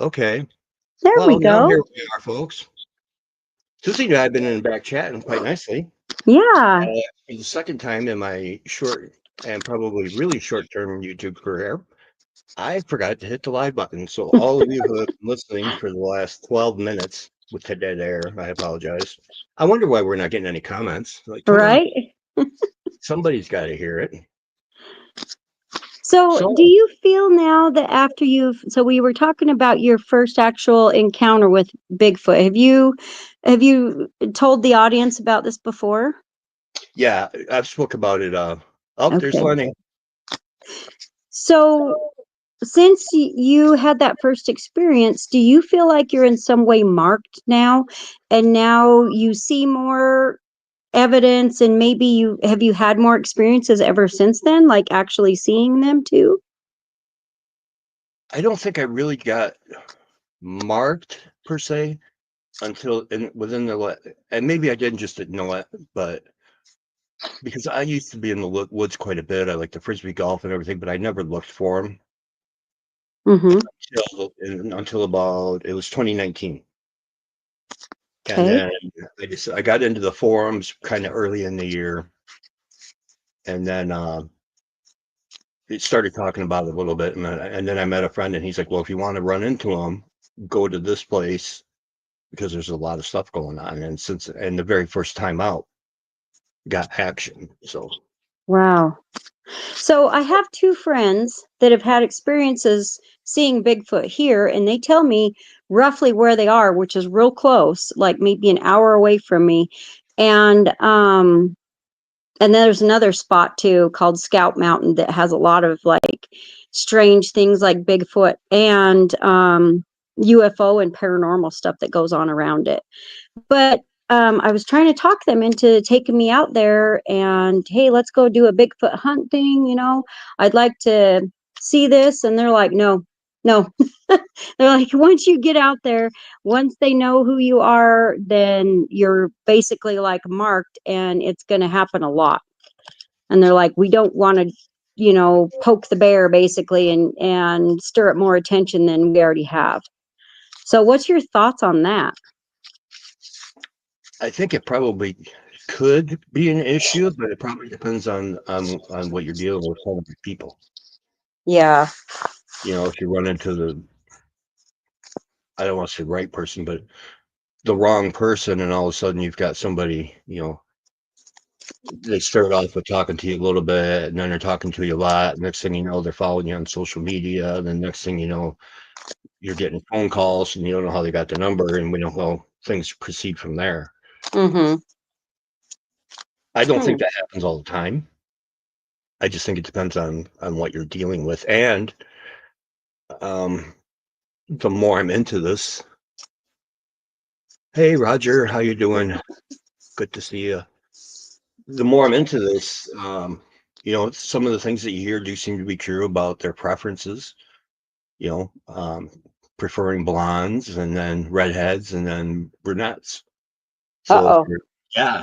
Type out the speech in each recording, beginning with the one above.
Okay. There we Well, now go. here we are, folks. Susie and I have been in the back chatting quite nicely. Yeah. For the second time in my short and probably really short-term YouTube career, I forgot to hit the live button. So all of you who have been listening for the last 12 minutes with the dead air, I apologize. I wonder why we're not getting any comments. Like, come on, Right. somebody's got to hear it. So, do So you feel now that after so we were talking about your first actual encounter with Bigfoot. Have you told the audience about this before? yeah, I've spoke about it. Oh, there's Okay. Lenny. So, since you had that first experience, do you feel like you're in some way marked now, and now you see more evidence, and maybe you had more experiences ever since then, like actually seeing them too? I don't think I really got marked per se until within and maybe I didn't just know it, but because I used to be in the woods quite a bit. I like the frisbee golf and everything, but I never looked for them Mm-hmm. until about it was 2019. And Okay. then I got into the forums kind of early in the year, and then it started talking about it a little bit, and then I met a friend, and he's like, "Well, if you want to run into them, go to this place because there's a lot of stuff going on." And the very first time out, got action. So Wow. So I have two friends that have had experiences seeing Bigfoot here, and they tell me roughly where they are, which is real close, like maybe an hour away from me. And and then there's another spot too called Scout Mountain that has a lot of like strange things like Bigfoot and UFO and paranormal stuff that goes on around it. But I was trying to talk them into taking me out there and, hey, let's go do a Bigfoot hunt thing. I'd like to see this. And they're like, no, no. They're like, once you get out there, once they know who you are, then you're basically like marked and it's going to happen a lot. And they're like, we don't want to, poke the bear basically and stir up more attention than we already have. So what's your thoughts on that? I think it probably could be an issue, but it probably depends on what you're dealing with with people. Yeah. If you run into I don't want to say right person, but the wrong person, and all of a sudden you've got somebody, they start off with talking to you a little bit, and then they're talking to you a lot. Next thing you know, they're following you on social media. And then next thing you know, you're getting phone calls, and you don't know how they got the number, and we don't know things proceed from there. Mm-hmm. I don't Hmm. think that happens all the time. I just think it depends on what you're dealing with, and um, the more I'm into this. Hey, Roger, how you doing? Good to see you. The more I'm into this, some of the things that you hear do seem to be true about their preferences. You know, um, preferring blondes and then redheads and then brunettes. So Uh-oh.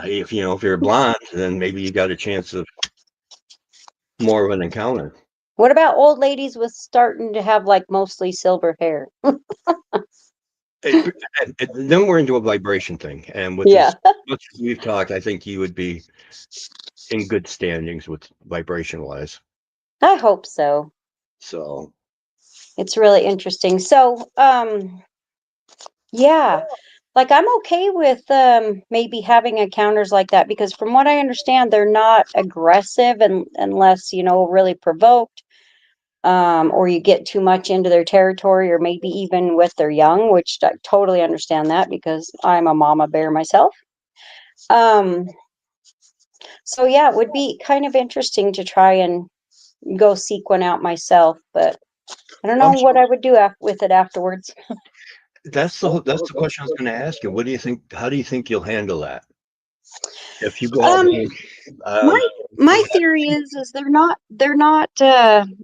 if you're a blonde, then maybe you got a chance of more of an encounter. What about old ladies with starting to have like mostly silver hair? It, then we're into a vibration thing, and with Yeah. as much as we've talked, I think you would be in good standings with vibration wise. I hope so. So It's really interesting. So, yeah, like I'm okay with maybe having encounters like that because from what I understand, they're not aggressive and unless, really provoked. Or you get too much into their territory, or maybe even with their young, which I totally understand that because I'm a mama bear myself. Um, so yeah, it would be kind of interesting to try and go seek one out myself, but I don't know I'm what I would do with it afterwards. that's the question I was going to ask you. What do you think? How do you think you'll handle that if you go out Um, there? Um, my theory is they're not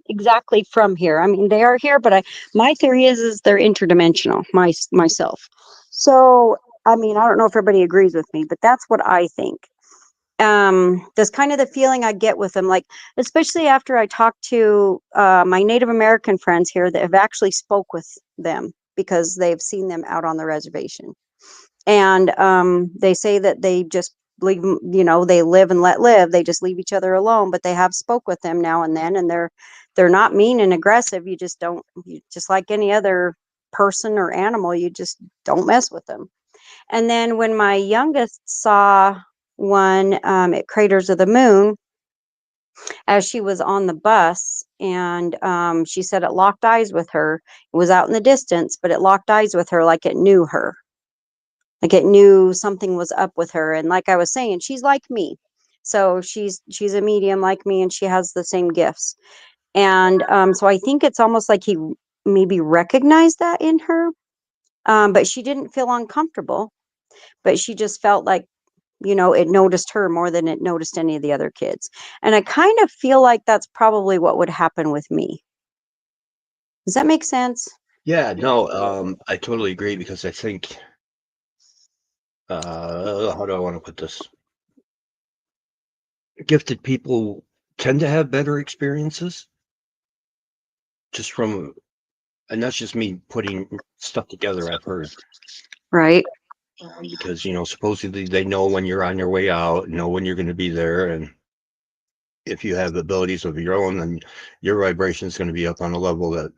exactly from here. I mean, they are here, but my theory is they're interdimensional. Myself. So I mean, I don't know if everybody agrees with me, but that's what I think. That's kind of the feeling I get with them, like especially after I talk to my Native American friends here that have actually spoke with them. because they've seen them out on the reservation. And they say that they just leave 'em, they live and let live. They just leave each other alone, but they have spoke with them now and then, and they're not mean and aggressive. You just don't, just like any other person or animal, you just don't mess with them. And then when my youngest saw one at Craters of the Moon, as she was on the bus, and she said it locked eyes with her. It was out in the distance, but it locked eyes with her like it knew her. Like it knew something was up with her. And like I was saying, she's like me. So she's a medium like me, and she has the same gifts. And so I think it's almost like he maybe recognized that in her. But she didn't feel uncomfortable, but she just felt like, it noticed her more than it noticed any of the other kids. And I kind of feel like that's probably what would happen with me. Does that make sense? Yeah, no, I totally agree because I think, how do I want to put this? Gifted people tend to have better experiences just from, and that's just me putting stuff together I've heard. Right. Because, supposedly they know when you're on your way out, know when you're going to be there. And if you have abilities of your own, then your vibration is going to be up on a level that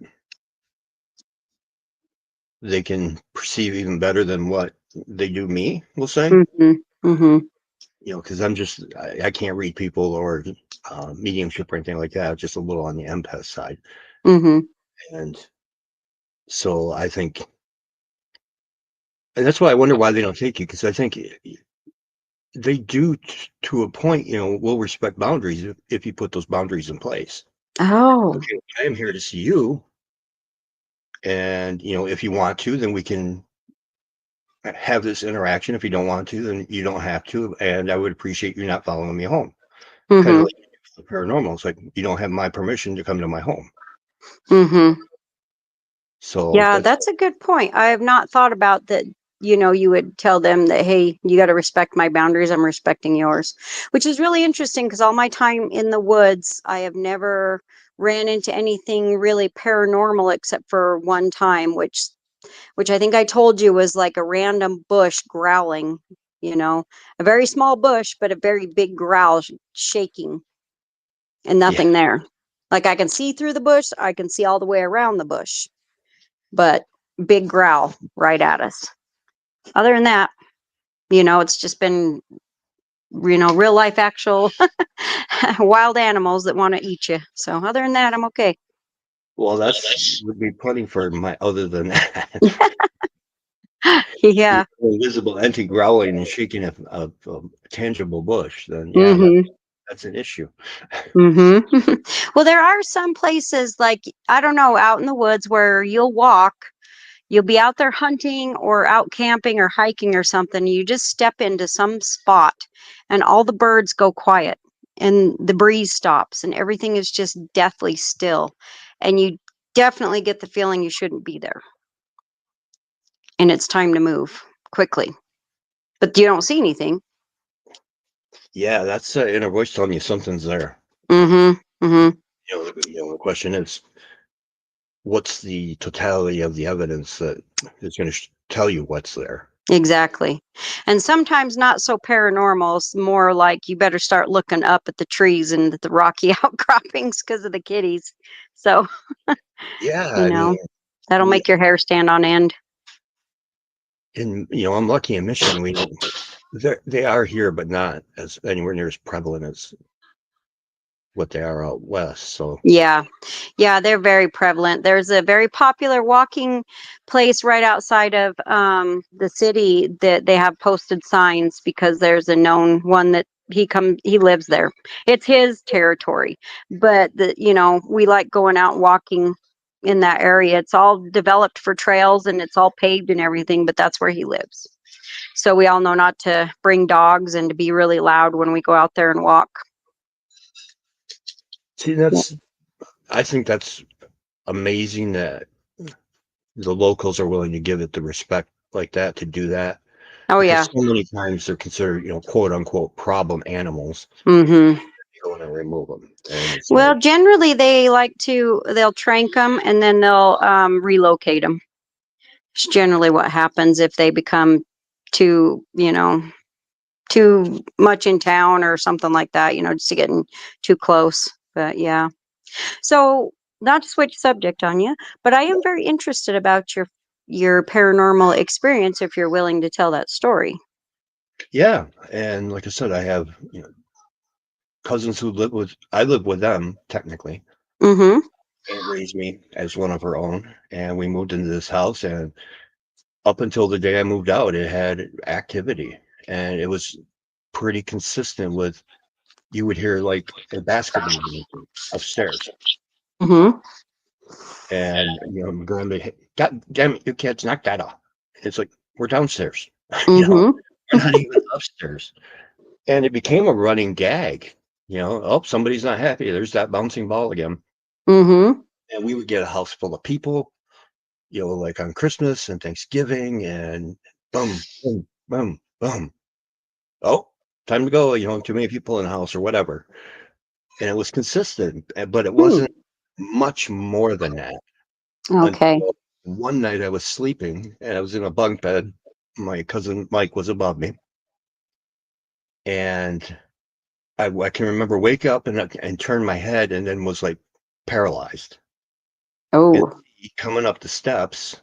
they can perceive even better than what they do me, we'll say. Mm-hmm. Mm-hmm. Because I can't read people or mediumship or anything like that. Just a little on the empath side. Mm-hmm. And so I think, and that's why I wonder why they don't take you, because I think they do to a point, will respect boundaries if you put those boundaries in place. Oh. Okay, I am here to see you. And, if you want to, then we can have this interaction. If you don't want to, then you don't have to. And I would appreciate you not following me home. Kind of Mm-hmm. like the paranormal. It's like, you don't have my permission to come to my home. Mm-hmm. So Yeah, that's, that's a good point. I have not thought about that. You would tell them that, hey, you got to respect my boundaries. I'm respecting yours, which is really interesting because all my time in the woods, I have never ran into anything really paranormal except for one time, which I think I told you was like a random bush growling, a very small bush, but a very big growl shaking and yeah. nothing there. Like I can see through the bush, I can see all the way around the bush, but big growl right at us. Other than that, it's just been, real life actual wild animals that want to eat you. So other than that, I'm okay. Well, that's would be plenty for my, other than that. Yeah. Invisible entity growling and shaking a tangible bush, then yeah, Hmm. that's an issue. Hmm. Well, there are some places like, I don't know, out in the woods where you'll be out there hunting or out camping or hiking or something. You just step into some spot and all the birds go quiet and the breeze stops and everything is just deathly still. And you definitely get the feeling you shouldn't be there. And it's time to move quickly. But you don't see anything. Yeah, that's inner voice telling you something's there. Mm-hmm. Mm-hmm. The question is, what's the totality of the evidence that is going to tell you what's there? Exactly. And sometimes not so paranormal, it's more like you better start looking up at the trees and at the rocky outcroppings because of the kitties. So, Yeah, you I mean, know, that'll we make your hair stand on end. I'm lucky in Michigan. We don't. They are here, but not as anywhere near as prevalent as what they are out west. So Yeah. Yeah, they're very prevalent. There's a very popular walking place right outside of the city that they have posted signs because there's a known one that he lives there. It's his territory. But we like going out and walking in that area. It's all developed for trails and it's all paved and everything, but that's where he lives. So we all know not to bring dogs and to be really loud when we go out there and walk. see, I think that's amazing that the locals are willing to give it the respect like that to do that, Oh because yeah. so many times they're considered, quote unquote, problem animals. Mhm. You want to remove them, and it's like, Well, generally they'll trank them and then they'll relocate them. It's generally what happens if they become too, too much in town or something like that, just getting too close. But yeah. So, not to switch subject on you, but I am very interested about your paranormal experience if you're willing to tell that story. Yeah, and like I said, I have cousins who I live with them technically. Mhm. Aunt raised me as one of her own, and we moved into this house. And up until the day I moved out, it had activity, and it was pretty consistent with you would hear like a basketball game upstairs, Mhm. and my grandma, God damn it, you kids, knock that off. It's like we're downstairs, Mhm. we're not even upstairs, and it became a running gag. Oh, somebody's not happy. There's that bouncing ball again, Mhm. and we would get a house full of people. Like on Christmas and Thanksgiving, and boom, boom, boom, boom. Oh, time to go. Too many people in the house or whatever. And it was consistent, but it Hmm. wasn't much more than that Okay. until one night I was sleeping and I was in a bunk bed. My cousin Mike was above me, and I can remember wake up and turn my head and then was like paralyzed. And Oh. coming up the steps,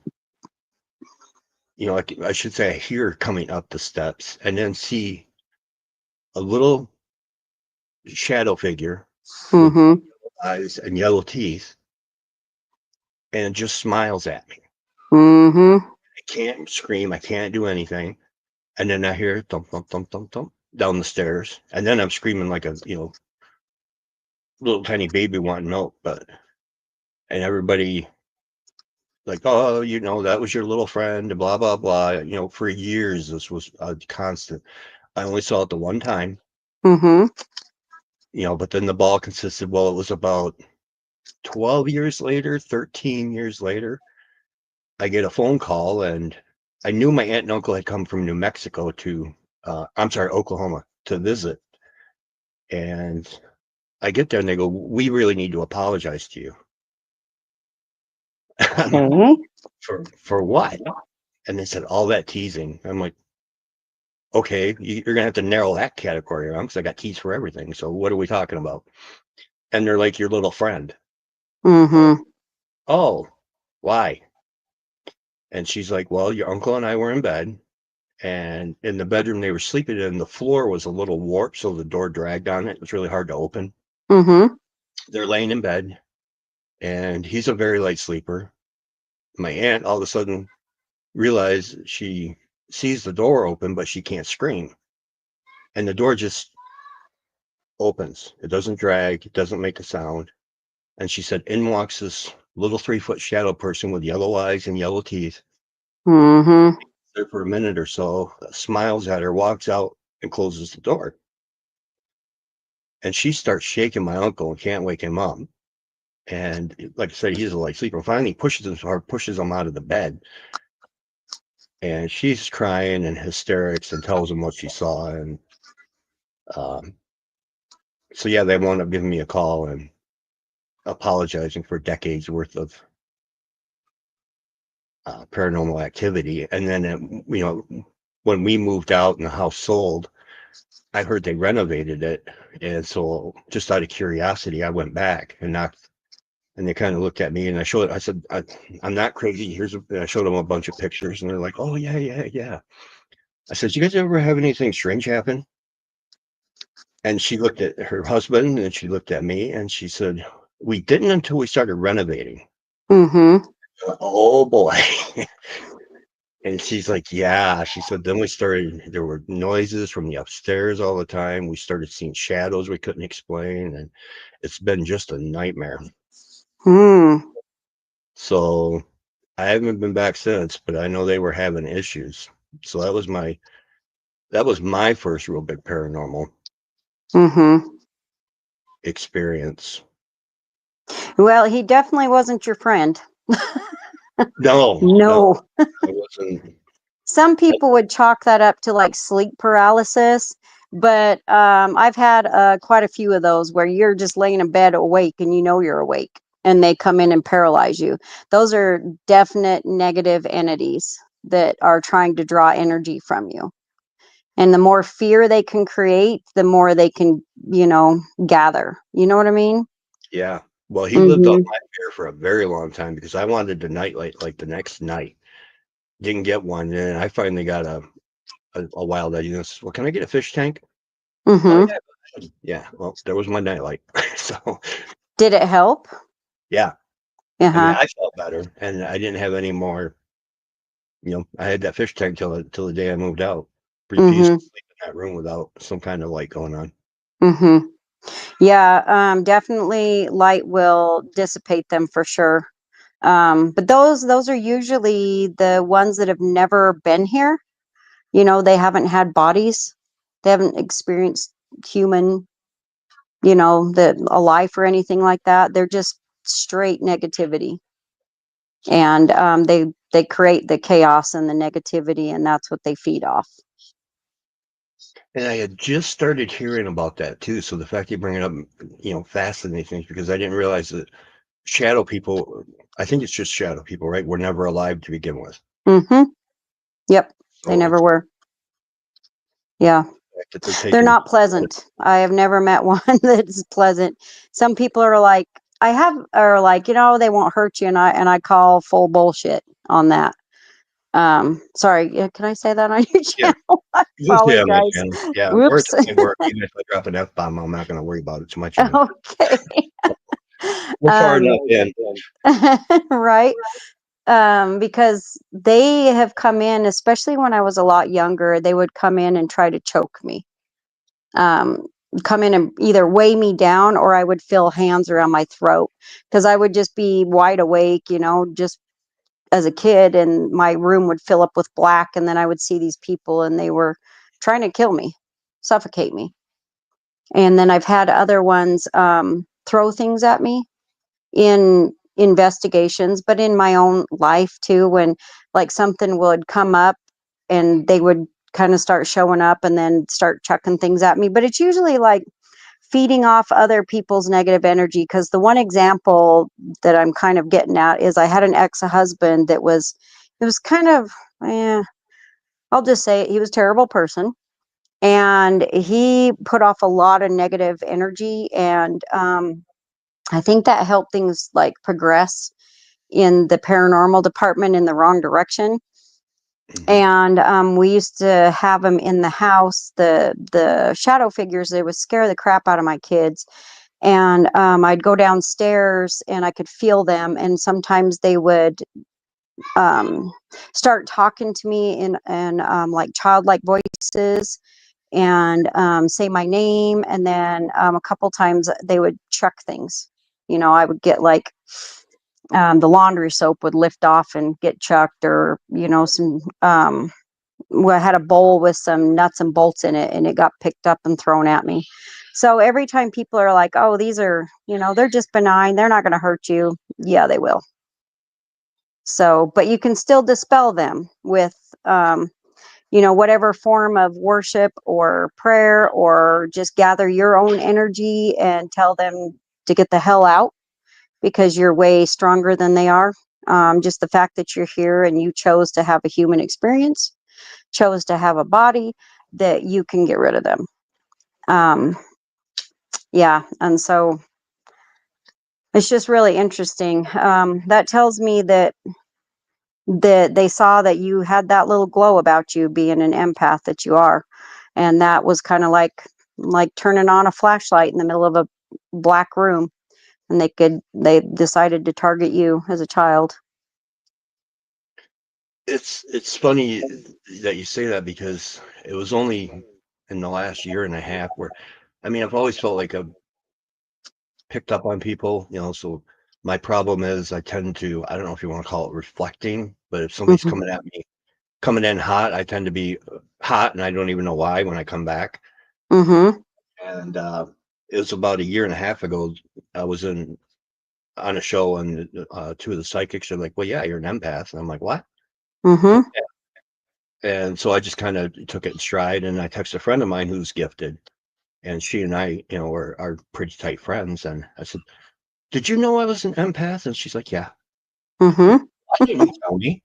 I should say, I hear coming up the steps and then see a little shadow figure with Mhm. eyes and yellow teeth, and it just smiles at me. Mhm. I can't scream, I can't do anything. And then I hear thump, thump, thump, thump, thump down the stairs. And then I'm screaming like a, little tiny baby wanting milk. And everybody like, oh, that was your little friend, and blah, blah, blah. For years, this was a constant. I only saw it the one time, Mhm. but then the ball consisted, well, it was about 12 years later, 13 years later, I get a phone call, and I knew my aunt and uncle had come from New Mexico I'm sorry, Oklahoma to visit. And I get there and they go, we really need to apologize to you. I'm like, Okay. for what? And they said, all that teasing. I'm like, okay, you're going to have to narrow that category around because I got teased for everything. So what are we talking about? And they're like, your little friend. Like, Mhm. oh, why? And she's like, well, your uncle and I were in bed. And in the bedroom they were sleeping in, the floor was a little warped, so the door dragged on it. It was really hard to open. Mhm. They're laying in bed, and he's a very light sleeper. My aunt all of a sudden realized she sees the door open, but she can't scream. And the door just opens. It doesn't drag, it doesn't make a sound. And she said, in walks this little 3-foot shadow person with yellow eyes and yellow teeth. Mhm. There for a minute or so, smiles at her, walks out, and closes the door. And she starts shaking my uncle and can't wake him up. And like I said, he's a light sleeper. Finally, pushes him hard, pushes him out of the bed. And she's crying in hysterics and tells him what she saw. And um, so, yeah, they wound up giving me a call and apologizing for decades worth of paranormal activity. And then, when we moved out and the house sold, I heard they renovated it. And so, just out of curiosity, I went back and knocked. And they kind of looked at me, and I said, I'm not crazy. I showed them a bunch of pictures, and they're like, oh, yeah, yeah, yeah. I said, you guys ever have anything strange happen? And she looked at her husband, and she looked at me, and she said, we didn't until we started renovating. Mhm. Oh, boy. And she's like, yeah. She said, then there were noises from the upstairs all the time. We started seeing shadows we couldn't explain, and it's been just a nightmare. Hmm. So I haven't been back since, but I know they were having issues. So that was my first real big paranormal Mhm. experience. Well, he definitely wasn't your friend. No, no, No. I wasn't. Some people would chalk that up to like sleep paralysis, but I've had quite a few of those where you're just laying in bed awake and you know you're awake. and they come in and paralyze you. Those are definite negative entities that are trying to draw energy from you. And the more fear they can create, the more they can, gather. You know what I mean? Yeah. Well, he lived off Mm-hmm. my fear for a very long time because I wanted the nightlight like the next night. Didn't get one. And I finally got a wild idea. Well, can I get a fish tank? Oh Mm-hmm. yeah. Yeah. Well, there was my nightlight. So Did it help? yeah. I mean, Uh-huh. I felt better and I didn't have any more, I had that fish tank till the day I moved out. Pretty peaceful Mm-hmm. sleep in that room without some kind of light going on. Mm-hmm. Yeah, definitely light will dissipate them for sure. But those are usually the ones that have never been here. They haven't had bodies. They haven't experienced human, a life or anything like that. They're just straight negativity. And they create the chaos and the negativity, and that's what they feed off. And I had just started hearing about that too. So the fact you bring it up, fascinates me because I didn't realize that shadow people, I think it's just shadow people, right? Were never alive to begin with. Mm-hmm. Yep. They So never it's were. Yeah. the fact that they're They're taking, not pleasant. I have never met one that's pleasant. Some people are like, are like, they won't hurt you, and I call full bullshit on that. Sorry, can I say that on your yeah, channel? I just yeah, my apologize. channel. Yeah, or it's Whoops. my work. Even if I drop an F bomb, I'm not going to worry about it. It's my channel. Okay. We're far Um, enough in. right. Because they have come in, especially when I was a lot younger, they would come in and try to choke me. Um, Come in and either weigh me down, or I would feel hands around my throat because I would just be wide awake, just as a kid, and my room would fill up with black, and then I would see these people and they were trying to kill me, suffocate me. And then I've had other ones throw things at me in investigations, but in my own life too, when like something would come up and they would kind of start showing up and then start chucking things at me. But it's usually like feeding off other people's negative energy. Because the one example that I'm kind of getting at is I had an ex-husband it was kind of, I'll just say it, he was a terrible person. And he put off a lot of negative energy. And I think that helped things like progress in the paranormal department in the wrong direction. Hmm. And we used to have them in the house. The shadow figures, they would scare the crap out of my kids. And I'd go downstairs and I could feel them. And sometimes they would um, start talking to me in like childlike voices, and say my name. And then a couple times they would chuck things. I would get like the laundry soap would lift off and get chucked, or some I had a bowl with some nuts and bolts in it, and it got picked up and thrown at me. So every time people are like, oh, these are, they're just benign, they're not going to hurt you. Yeah, they will. So, but you can still dispel them with whatever form of worship or prayer, or just gather your own energy and tell them to get the hell out, because you're way stronger than they are. Just the fact that you're here and you chose to have a human experience, chose to have a body, that you can get rid of them. Um, yeah. And so it's just really interesting. That tells me that they saw that you had that little glow about you, being an empath that you are. And that was kind of like turning on a flashlight in the middle of a black room, and they decided to target you as a child. It's funny that you say that because it was only in the last year and a half where, I mean, I've always felt like I've picked up on people, so my problem is I tend to, I don't know if you want to call it reflecting, but if somebody's Hmm. coming at me, coming in hot, I tend to be hot and I don't even know why when I come back. Hmm. And it was about a year and a half ago, I was on a show and two of the psychics are like, well, yeah, you're an empath. And I'm like, what? Hmm. And so I just kind of took it in stride, and I texted a friend of mine who's gifted, and she and I, are pretty tight friends. And I said, did you know I was an empath? And she's like, yeah. Mm-hmm. I didn't tell me.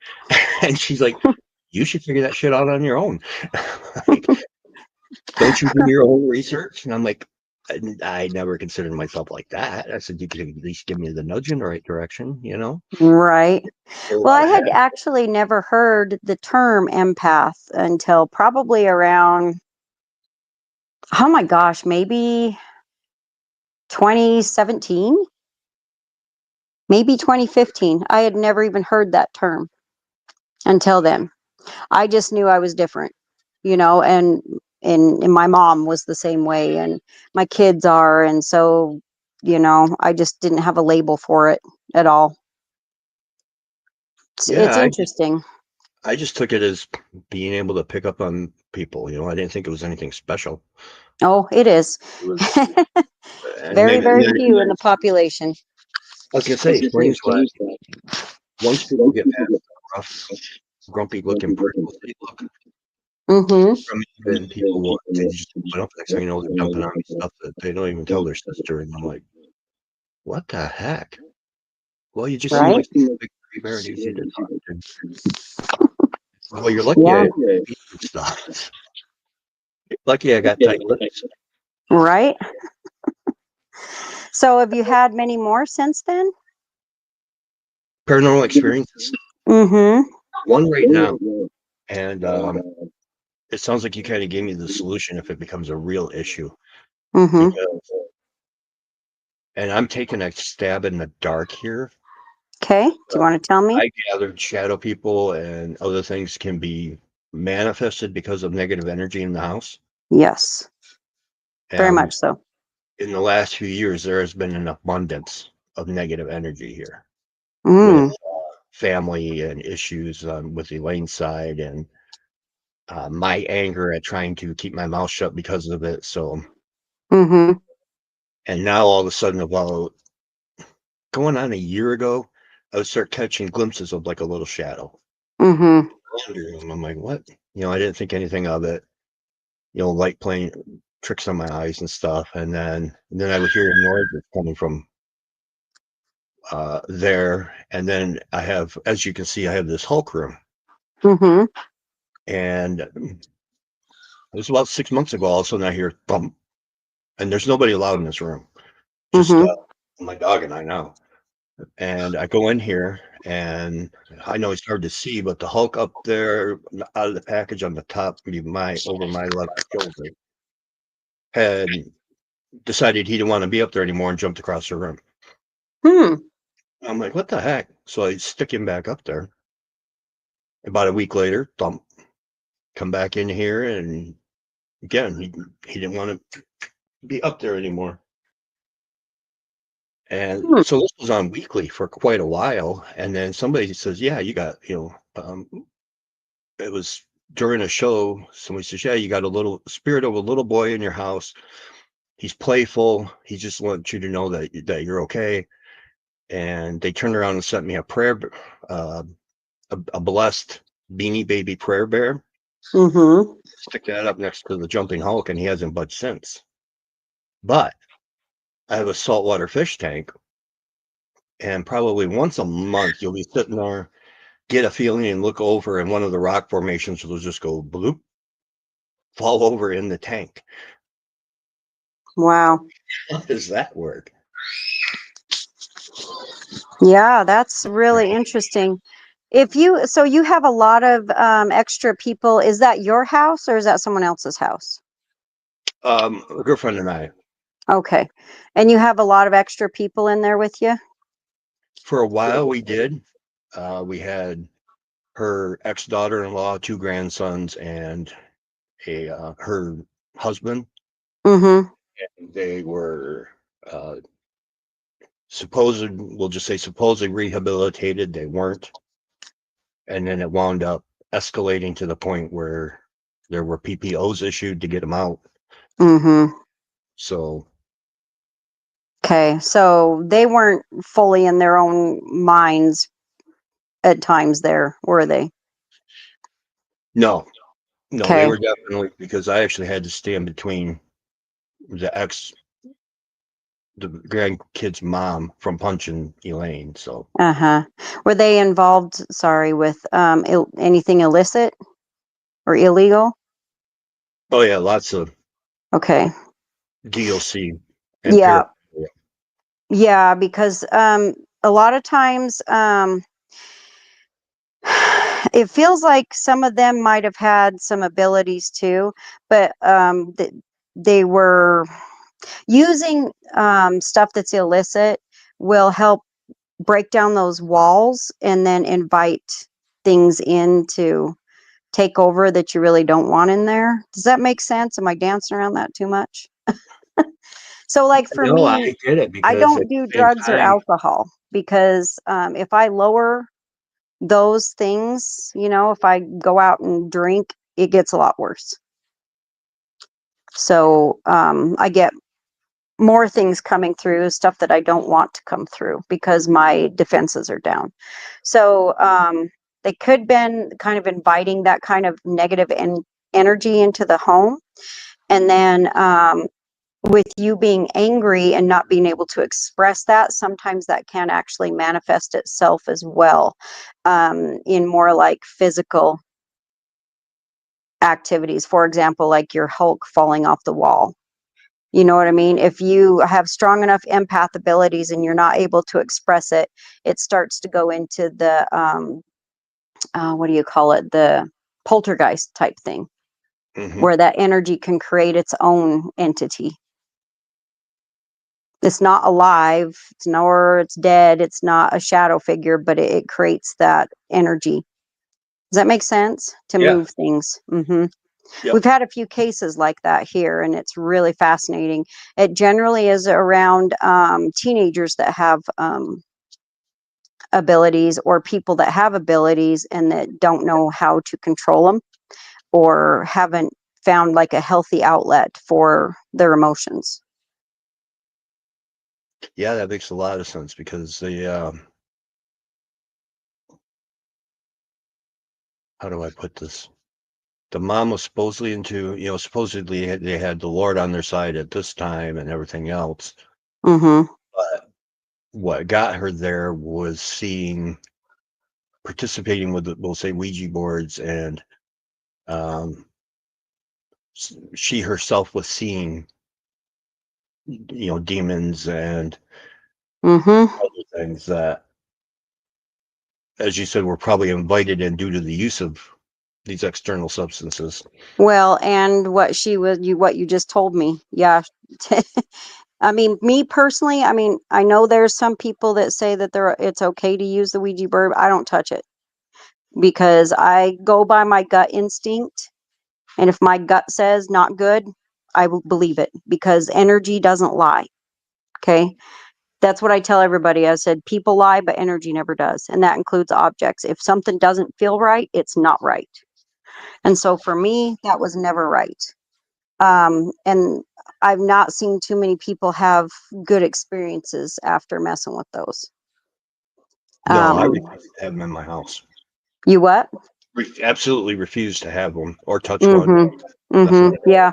And she's like, you should figure that shit out on your own. Like, don't you do your own research? And I'm like, I never considered myself like that. I said, you could at least give me the nudge in the right direction, you know? Right. A Well, lot I of had head. actually never heard the term empath until probably around, oh my gosh, maybe 2017, maybe 2015. I had never even heard that term until then. I just knew I was different, and my mom was the same way, and my kids are, and so, I just didn't have a label for it at all. It's Yeah, interesting. I just took it as being able to pick up on people, you know? I didn't think it was anything special. Oh, it is. It was, and Very, maybe, very few in the population. I was gonna say, explains why once people get past the rough, grumpy looking prickles they look Mm-hmm. from me, then people will, they just open up. Next thing you know, they're dumping on me stuff that they don't even tell their sister. And I'm like, what the heck? Well, you just seem Right? like such a big teddy bear and easy to talk to. Well, you're lucky Yeah. I eat and stuff. Lucky I got tight lips. Right. So have you had many more since then? Paranormal experiences. Mm-hmm. One right now. And it sounds like you kind of gave me the solution if it becomes a real issue. Mm-hmm. Because, and I'm taking a stab in the dark here. Okay. Do you want to tell me? I gathered shadow people and other things can be manifested because of negative energy in the house. Yes. Very Um, much so. in the last few years, there has been an abundance of negative energy here with Mm. family and issues with Elaine's side and my anger at trying to keep my mouth shut because of it. So, Mm-hmm. and now all of a sudden, about going on a year ago, I would start catching glimpses of like a little shadow. Mm-hmm. I'm like, what? You know, I didn't think anything of it. You know, light playing tricks on my eyes and stuff. And then I would hear noises coming from there. And then I have, as you can see, I have this Hulk room. Mm-hmm. And it was about 6 months ago. All of a sudden I hear thump, and there's nobody allowed in this room. Just Mm-hmm. my dog and I now. And I go in here, and I know it's hard to see, but the Hulk up there out of the package on the top, over my left shoulder, had decided he didn't want to be up there anymore and jumped across the room. Hmm. I'm like, what the heck? So I stick him back up there. About a week later, thump, come back in here, and again, he didn't want to be up there anymore. And Hmm. so this was on weekly for quite a while. And then somebody says, yeah, you got, it was during a show. Somebody says, yeah, you got a little spirit of a little boy in your house. He's playful. He just wants you to know that you're okay. And they turned around and sent me a prayer, uh, a blessed Beanie Baby prayer bear. Mm-hmm. Stick that up next to the jumping Hulk, and he hasn't budged since. But I have a saltwater fish tank, and probably once a month you'll be sitting there, get a feeling, and look over, and one of the rock formations will just go bloop, fall over in the tank. Wow. How does that work? Yeah, that's really interesting. So you have a lot of extra people. Is that your house or is that someone else's house? A girlfriend and I, Okay. And you have a lot of extra people in there with you? for a while, we did. We had her ex-daughter-in-law, two grandsons, and her husband. Mm-hmm. They were uh, we'll just say supposedly rehabilitated. They weren't. And then it wound up escalating to the point where there were PPOs issued to get them out. Mm-hmm. So Okay. So they weren't fully in their own minds at times there, were they? no, no, they Okay. were definitely, because I actually had to stand between the ex the grandkid's mom from punching Elaine. So, Uh-huh. Were they involved, sorry, with anything illicit or illegal? oh yeah, lots of Okay. DLC and Yeah. paraphernalia. Yeah, because a lot of times it feels like some of them might have had some abilities too, but they were using stuff that's illicit will help break down those walls and then invite things in to take over that you really don't want in there. Does that make sense? Am I dancing around that too much? So, like for No, I me, get it I because at don't do the same drugs or time, alcohol because if I lower those things, if I go out and drink, it gets a lot worse. So I get more things coming through, stuff that I don't want to come through because my defenses are down. So they could been kind of inviting that kind of negative energy into the home. And then with you being angry and not being able to express that, sometimes that can actually manifest itself as well in more like physical activities. For example, like your Hulk falling off the wall. You know what I mean? If you have strong enough empath abilities and you're not able to express it, it starts to go into the what do you call it? The poltergeist type thing, mhm. where that energy can create its own entity. It's not alive, nor it's dead, it's not a shadow figure, but it creates that energy. Does that make sense? To Yeah, move things. Hmm. yep. We've had a few cases like that here, and it's really fascinating. It generally is around teenagers that have abilities or people that have abilities and that don't know how to control them or haven't found like a healthy outlet for their emotions. Yeah, that makes a lot of sense because how do I put this? The mom was supposedly supposedly they had the Lord on their side at this time and everything else. Hmm. But what got her there was participating with, we'll say, Ouija boards, and um, she herself was seeing, demons and Hmm. other things that, as you said, were probably invited in due to the use of these external substances. Well, and what you just told me. Yeah. I mean, me personally, I mean, I know there's some people that say that it's okay to use the Ouija board. I don't touch it because I go by my gut instinct. And if my gut says not good, I will believe it because energy doesn't lie. Okay. That's what I tell everybody. I said, people lie, but energy never does. And that includes objects. If something doesn't feel right, it's not right. And so for me, that was never right. And I've not seen too many people have good experiences after messing with those. No, I Um, refuse to have them in my house. you what? Absolutely refuse to have one or touch one. Mm-hmm. Nothing. Mm-hmm. Yeah.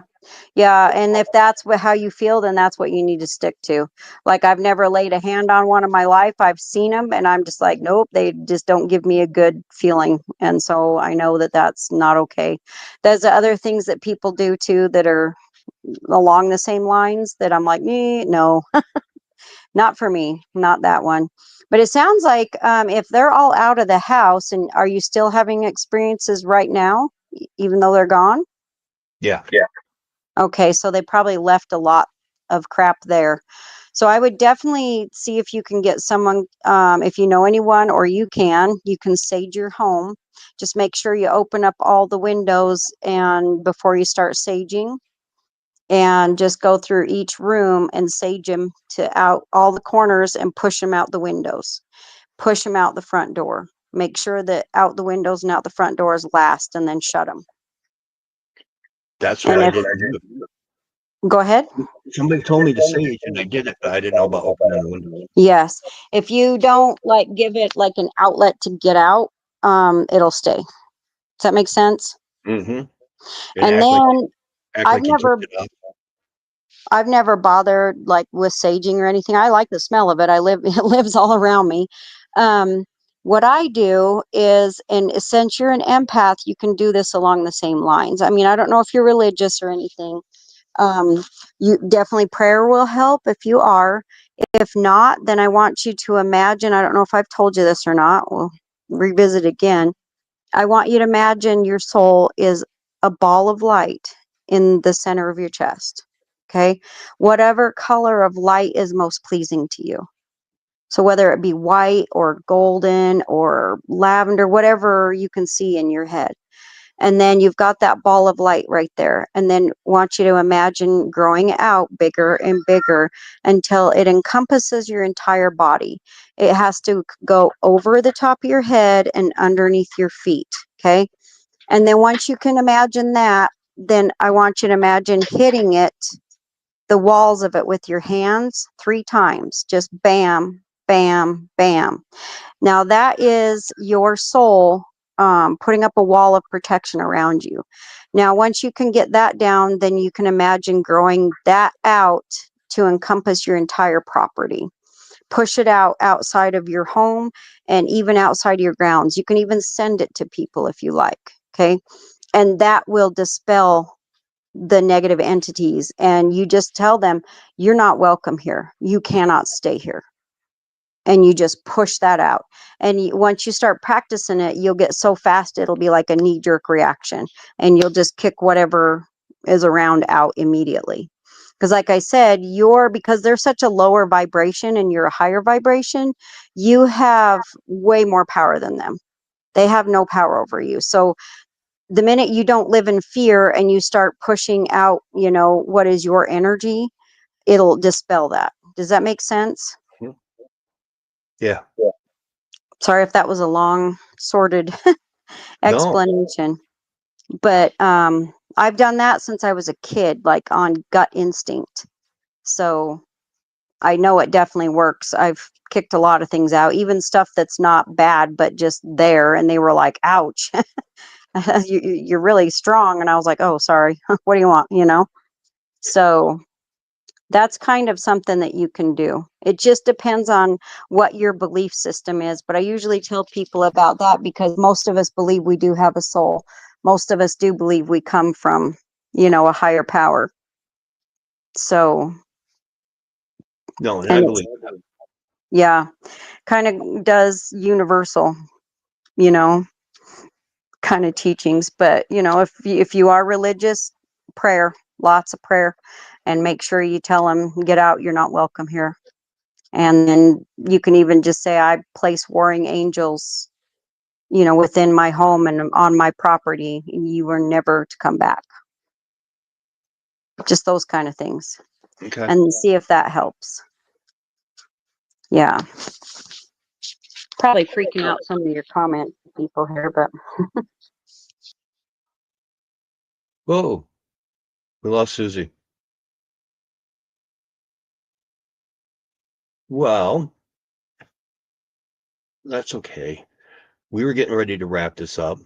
Yeah. And if that's how you feel, then that's what you need to stick to. Like I've never laid a hand on one in my life. I've seen them and I'm just like, nope, they just don't give me a good feeling. And so I know that that's not okay. There's other things that people do too that are along the same lines that I'm like, no, not for me, not that one. But it sounds like if they're all out of the house, and are you still having experiences right now, even though they're gone? Yeah. Okay, so they probably left a lot of crap there. So I would definitely see if you can get someone, if you know anyone, or you can sage your home. Just make sure you open up all the windows and before you start saging, and just go through each room and sage them to out all the corners and push them out the windows. Push them out the front door. Make sure that out the windows and out the front door is last, and then shut them. That's what And I if did too. go ahead. Somebody told me to sage, and I did it, but I didn't know about opening the windows. Yes. If you don't like give it like an outlet to get out, it'll stay. Does that make sense? Mm-hmm. And And act then act I've like you took never it off. I've never bothered like with saging or anything. I like the smell of it. It lives all around me. Um, what I do is, and since you're an empath, you can do this along the same lines. I mean, I don't know if you're religious or anything. Um, you definitely prayer will help if you are. If not, then I want you to imagine, I don't know if I've told you this or not. We'll revisit again. I want you to imagine your soul is a ball of light in the center of your chest. Okay. Whatever color of light is most pleasing to you. So whether it be white or golden or lavender, whatever you can see in your head. And then you've got that ball of light right there. And then want you to imagine growing out bigger and bigger until it encompasses your entire body. It has to go over the top of your head and underneath your feet. Okay. And then once you can imagine that, then I want you to imagine hitting it, the walls of it with your hands 3 times. Just bam, bam, bam. Now that is your soul putting up a wall of protection around you. Now, once you can get that down, then you can imagine growing that out to encompass your entire property. Push it out outside of your home and even outside of your grounds. You can even send it to people if you like. Okay. And that will dispel the negative entities. And you just tell them, you're not welcome here. You cannot stay here. And you just push that out. And once you start practicing it, you'll get so fast, it'll be like a knee jerk reaction. And you'll just kick whatever is around out immediately. Because, like I said, because they're such a lower vibration and you're a higher vibration, you have way more power than them. They have no power over you. So, the minute you don't live in fear and you start pushing out, what is your energy, it'll dispel that. Does that make sense? Yeah. Sorry if that was a long, sorted No. explanation. But I've done that since I was a kid, like on gut instinct. So I know it definitely works. I've kicked a lot of things out, even stuff that's not bad, but just there. And they were like, ouch, you're really strong. And I was like, oh, sorry. What do you want? So that's kind of something that you can do. It just depends on what your belief system is. But I usually tell people about that because most of us believe we do have a soul. Most of us do believe we come from, a higher power. So, No, and I and it's, believe that. yeah, kind of does universal, you know, kind of teachings. But, if you are religious, prayer, lots of prayer, and make sure you tell them, get out, you're not welcome here. And then you can even just say, I place warring angels, within my home and on my property. You are never to come back. Just those kind of things. Okay. And see if that helps. Yeah. Probably freaking out some of your comment people here, but Whoa. We lost Susie. Well, that's okay. We were getting ready to wrap this up.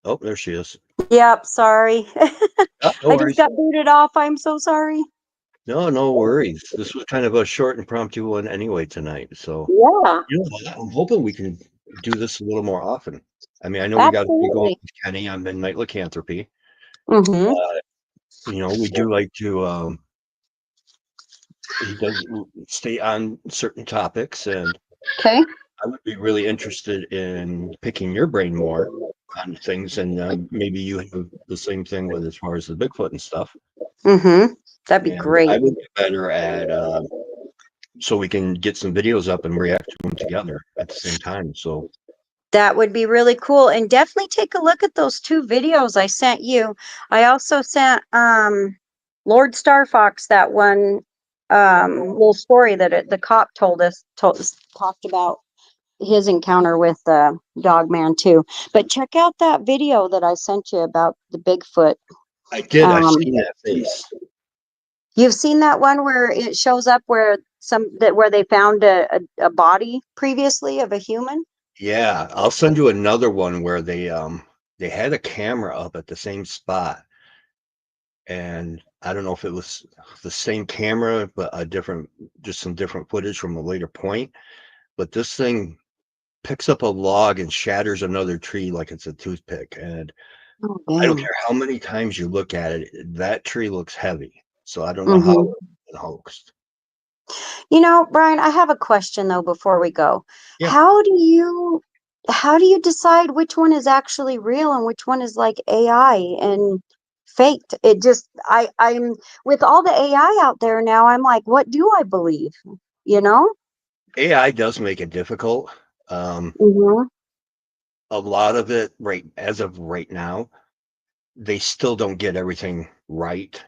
Oh, there she is. yep, sorry. Oh, no I just worries. got booted off. I'm so sorry. No worries. This was kind of a short, impromptu one anyway tonight. So, Yeah, I'm hoping we can do this a little more often. I mean, I know we got to be going absolutely. with Kenny on Midnight Lycanthropy. Mm-hmm. We do like to, he does stay on certain topics, and Okay. I would be really interested in picking your brain more on things, and maybe you have the same thing with as far as the Bigfoot and stuff. Mm-hmm. That'd be And I great. would get better at so we can get some videos up and react to them together at the same time. So That would be really cool. And definitely take a look at those 2 videos I sent you. I also sent Lord Starfox that one little story that the cop talked about his encounter with Dog Man too. But check out that video that I sent you about the Bigfoot. I did. I've Um, seen that face. you've seen that one where it shows up where where they found a body previously of a human. Yeah, I'll send you another one where they had a camera up at the same spot, and I don't know if it was the same camera, but just some different footage from a later point. But this thing picks up a log and shatters another tree like it's a toothpick. And Oh, I don't dang. care how many times you look at it, that tree looks heavy. So I don't know how Hmm. it's been hoaxed. Brian, I have a question though before we go. Yeah, How do you decide which one is actually real and which one is like AI and faked? It just I'm with all the AI out there now, I'm like, what do I believe? You know? AI does make it difficult. Um, Hmm. a lot of it, right as of right now, they still don't get everything right.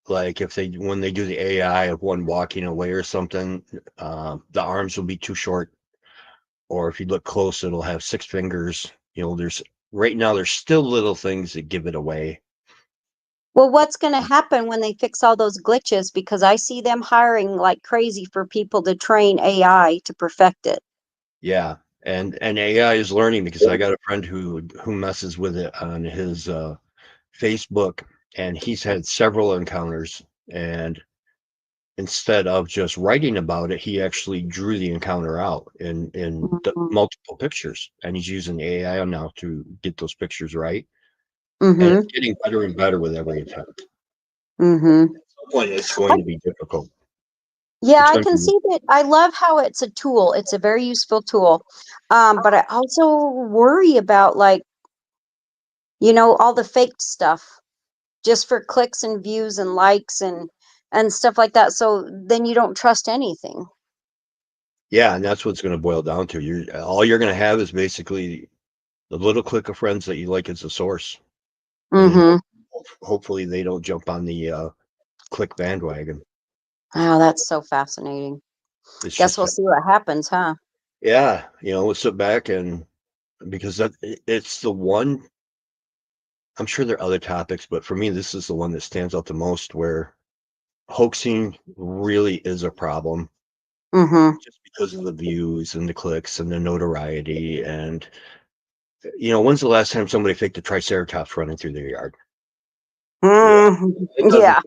Like if they when they do the AI of one walking away or something, the arms will be too short, or if you look close, it'll have six fingers. There's right now there's still little things that give it away. Well, what's going to happen when they fix all those glitches? Because I see them hiring like crazy for people to train AI to perfect it. Yeah, and AI is learning because I got a friend who messes with it on his Facebook, and he's had several encounters. And instead of just writing about it, he actually drew the encounter out in multiple pictures, and he's using AI now to get those pictures right. And it's Mm-hmm. getting better and better with every attempt. Mm-hmm. At some point, it's going to be difficult. Yeah, It's I going to can be, see that. I love how it's a tool. It's a very useful tool. But I also worry about like, all the faked stuff just for clicks and views and likes and stuff like that. So then you don't trust anything. yeah, and that's what's going to boil down to. All you're going to have is basically the little clique of friends that you like as a source, and then Mm-hmm. hopefully they don't jump on the click bandwagon. Wow, that's so fascinating. It's Guess just we'll see what happens, huh? yeah, we'll sit back and because it's the one. I'm sure there are other topics, but for me, this is the one that stands out the most where hoaxing really is a problem Mm-hmm. just because of the views and the clicks and the notoriety. And, when's the last time somebody faked a triceratops running through their yard? You know, Mm, it doesn't, yeah.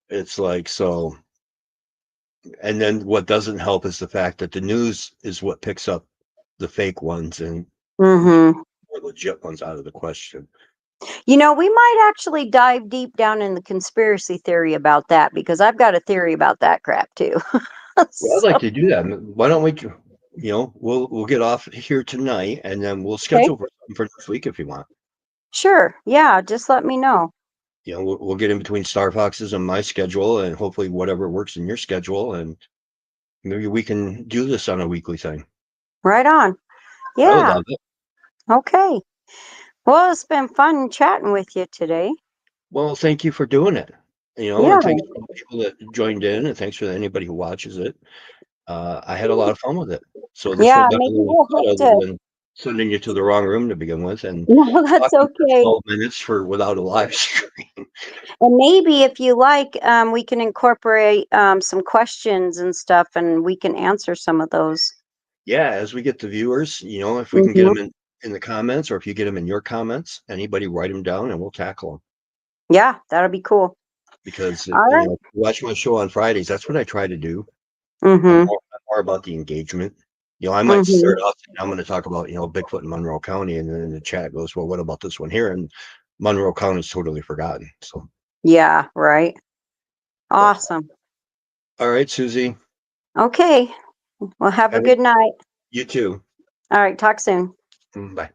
it's like, so, and then what doesn't help is the fact that the news is what picks up the fake ones and leaves Mm-hmm. more legit ones out of the question. We might actually dive deep down in the conspiracy theory about that because I've got a theory about that crap too. Well, I'd So, like to do that. Why don't we, we'll get off here tonight and then we'll okay. schedule for something for next week if you want. Sure. Yeah, just let me know. We'll get in between Star Fox's and my schedule and hopefully whatever works in your schedule. And maybe we can do this on a weekly thing. Right on. I would Yeah. love it. Okay. Well, it's been fun chatting with you today. Well, thank you for doing it. Yeah. And thanks for the people that joined in and thanks for anybody who watches it. I had a lot of fun with it. So this Yeah, went better maybe than we'll I thought, have other to. than sending you to the wrong room to begin with and No, that's talking for okay. 12 minutes without a live stream. And maybe if you like, we can incorporate some questions and stuff and we can answer some of those. Yeah, as we get the viewers, if we can get Hmm. them in the comments or if you get them in your comments, anybody write them down and we'll tackle them. Yeah, that'll be cool. Because, All right. watch my show on Fridays. That's what I try to do. Mm-hmm. I'm more about the engagement. I might Mm-hmm. start off saying I'm going to talk about, Bigfoot in Monroe County. And then the chat goes, well, what about this one here? And Monroe County is totally forgotten. So, Yeah, right. but Awesome. all right, Susie, Okay. Well, have a have it, good night. you too. All right. Talk soon. Bye.